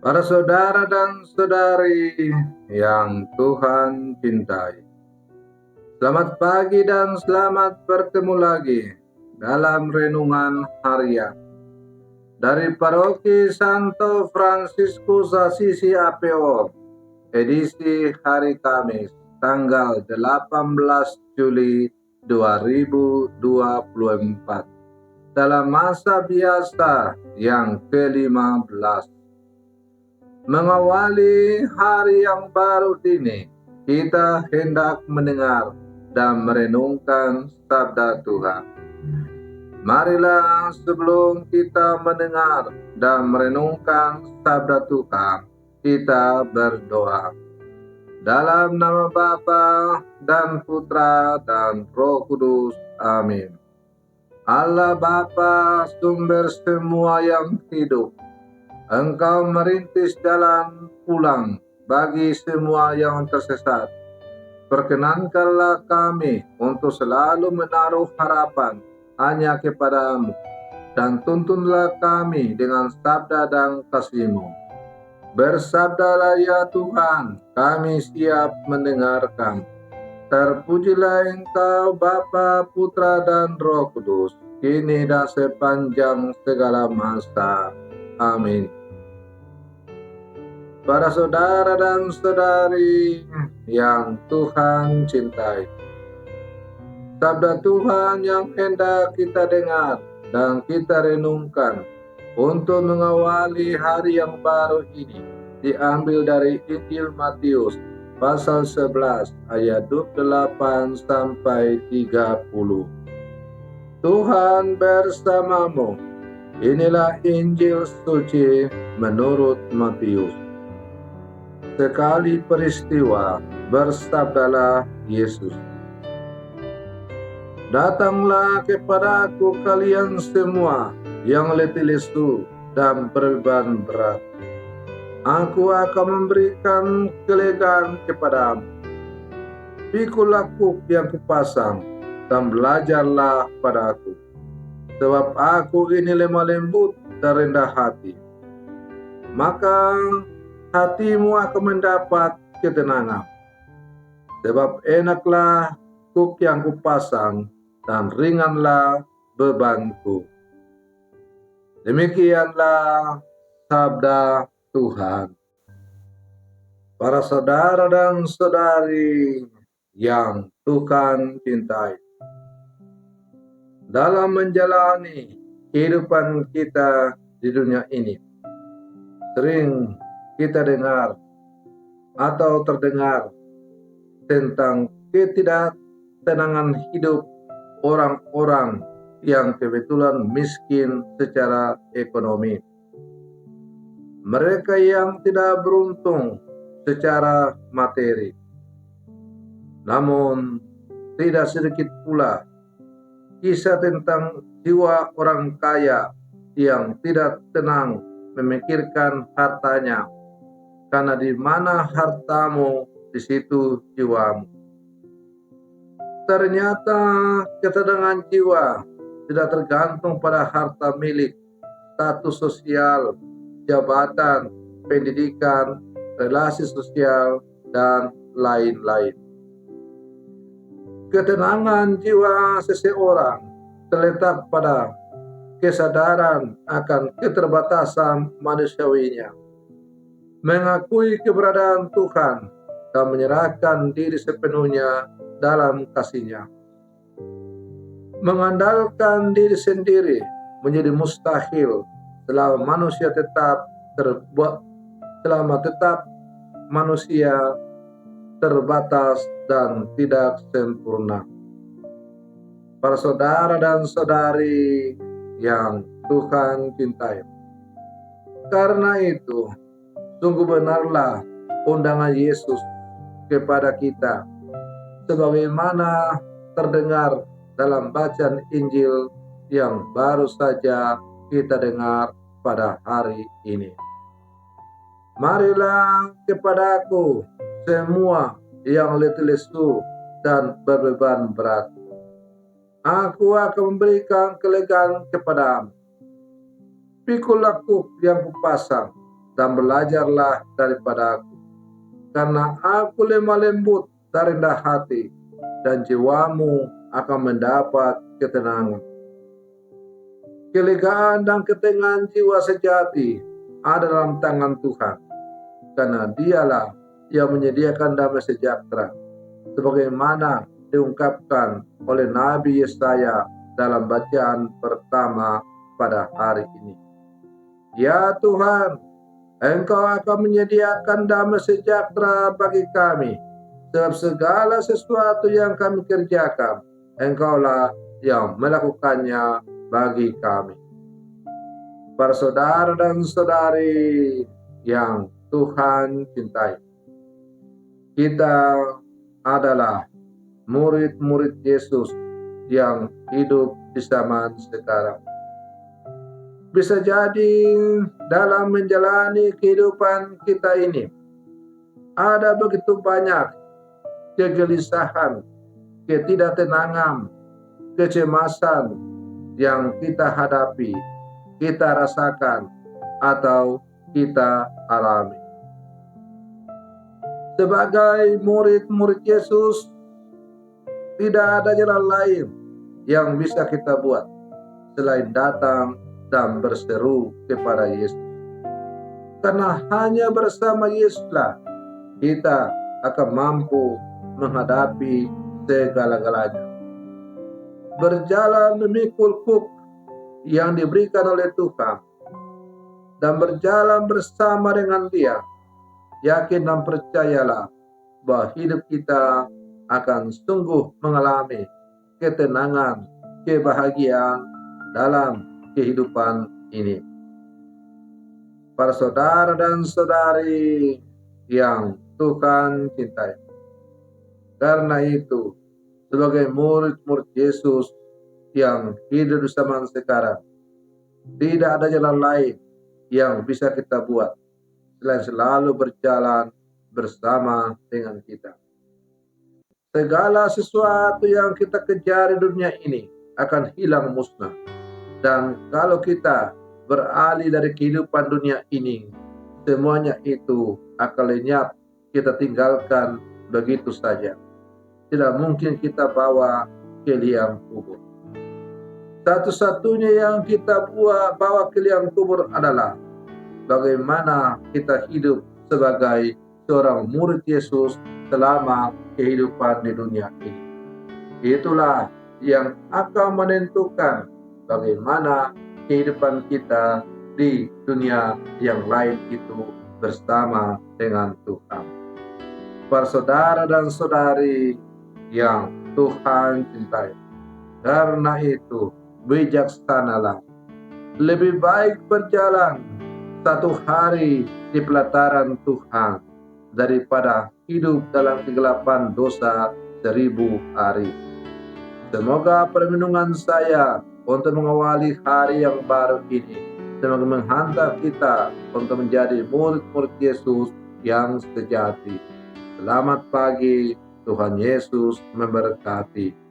Para saudara dan saudari yang Tuhan cintai, selamat pagi dan selamat bertemu lagi dalam renungan harian dari Paroki Santo Fransiskus Assisi APO, edisi hari Kamis, tanggal 18 Juli 2024, dalam masa biasa yang ke-15. Mengawali hari yang baru ini, kita hendak mendengar dan merenungkan sabda Tuhan. Marilah sebelum kita mendengar dan merenungkan sabda Tuhan, kita berdoa. Dalam nama Bapa dan Putra dan Roh Kudus. Amin. Allah Bapa, sumber semua yang hidup, Engkau merintis jalan pulang bagi semua yang tersesat. Perkenankanlah kami untuk selalu menaruh harapan hanya kepadamu, dan tuntunlah kami dengan sabda dan kasih-Mu. Bersabdalah ya Tuhan, kami siap mendengarkan. Terpujilah Engkau Bapa, Putra, dan Roh Kudus, kini dan sepanjang segala masa. Amin. Para saudara dan saudari yang Tuhan cintai, sabda Tuhan yang hendak kita dengar dan kita renungkan untuk mengawali hari yang baru ini diambil dari Injil Matius pasal 11 ayat 28 sampai 30. Tuhan bersamamu. Inilah Injil suci menurut Matius. Sekali peristiwa, bersabdalah Yesus, "Datanglah kepadaku kalian semua yang letih lesu dan berbeban berat. Aku akan memberikan kelegaan kepadamu. Pikulah kuk yang kupasang dan belajarlah padaku, sebab aku ini lemah lembut dan rendah hati. Maka hatimu akan mendapat ketenangan. Sebab enaklah kuk yang kupasang dan ringanlah bebanku." Demikianlah sabda Tuhan. Para saudara dan saudari yang Tuhan cintai, dalam menjalani kehidupan kita di dunia ini, sering kita dengar atau terdengar tentang ketidaktenangan hidup orang-orang yang kebetulan miskin secara ekonomi. Mereka yang tidak beruntung secara materi. Namun, tidak sedikit pula kisah tentang jiwa orang kaya yang tidak tenang memikirkan hartanya, karena di mana hartamu, di situ jiwamu. Ternyata ketenangan jiwa tidak tergantung pada harta milik, status sosial, jabatan, pendidikan, relasi sosial, dan lain-lain. Ketenangan jiwa seseorang terletak pada kesadaran akan keterbatasan manusiawinya, mengakui keberadaan Tuhan, dan menyerahkan diri sepenuhnya dalam kasih-Nya. Mengandalkan diri sendiri menjadi mustahil selama manusia terbatas dan tidak sempurna. Para saudara dan saudari yang Tuhan cintai, karena itu sungguh benarlah undangan Yesus kepada kita, sebagaimana terdengar dalam bacaan Injil yang baru saja kita dengar pada hari ini. Marilah kepadaku semua yang letih lesu dan berbeban berat. Aku akan memberikan kelegaan kepadamu. Pikulah kuk yang kupasang dan belajarlah daripada aku, karena aku lemah lembut dan rendah hati, dan jiwamu akan mendapat ketenangan. Kelegaan dan ketenangan jiwa sejati ada dalam tangan Tuhan, karena Dialah yang menyediakan damai sejahtera, sebagaimana diungkapkan oleh Nabi Yesaya dalam bacaan pertama pada hari ini. Ya Tuhan, Engkau akan menyediakan damai sejahtera bagi kami, sebab segala sesuatu yang kami kerjakan, Engkaulah yang melakukannya bagi kami. Para saudara dan saudari yang Tuhan cintai, kita adalah murid-murid Yesus yang hidup di zaman sekarang. Bisa jadi dalam menjalani kehidupan kita ini ada begitu banyak kegelisahan, ketidaktenangan, kecemasan yang kita hadapi, kita rasakan, atau kita alami. Sebagai murid-murid Yesus, tidak ada jalan lain yang bisa kita buat selain datang dan berseru kepada Yesus. Karena hanya bersama Yesuslah kita akan mampu menghadapi segala-galanya. Berjalan memikul kuk yang diberikan oleh Tuhan dan berjalan bersama dengan Dia, yakin dan percayalah bahwa hidup kita akan sungguh mengalami ketenangan, kebahagiaan dalam kehidupan ini. Para saudara dan saudari yang Tuhan cintai, karena itu sebagai murid-murid Yesus yang hidup di zaman sekarang, tidak ada jalan lain yang bisa kita buat selain selalu berjalan bersama dengan kita. Segala sesuatu yang kita kejar di dunia ini akan hilang musnah. Dan kalau kita beralih dari kehidupan dunia ini, semuanya itu akan lenyap, kita tinggalkan begitu saja. Tidak mungkin kita bawa ke liang kubur. Satu-satunya yang kita bawa ke liang kubur adalah bagaimana kita hidup sebagai seorang murid Yesus selama kehidupan di dunia ini. Itulah yang akan menentukan bagaimana kehidupan kita di dunia yang lain itu bersama dengan Tuhan. Para saudara dan saudari yang Tuhan cintai, karena itu bijaksanalah. Lebih baik berjalan satu hari di pelataran Tuhan daripada hidup dalam kegelapan dosa 1000 hari. Semoga perlindungan saya untuk mengawali hari yang baru ini semoga menghantar kita untuk menjadi murid-murid Yesus yang sejati. Selamat pagi, Tuhan Yesus memberkati.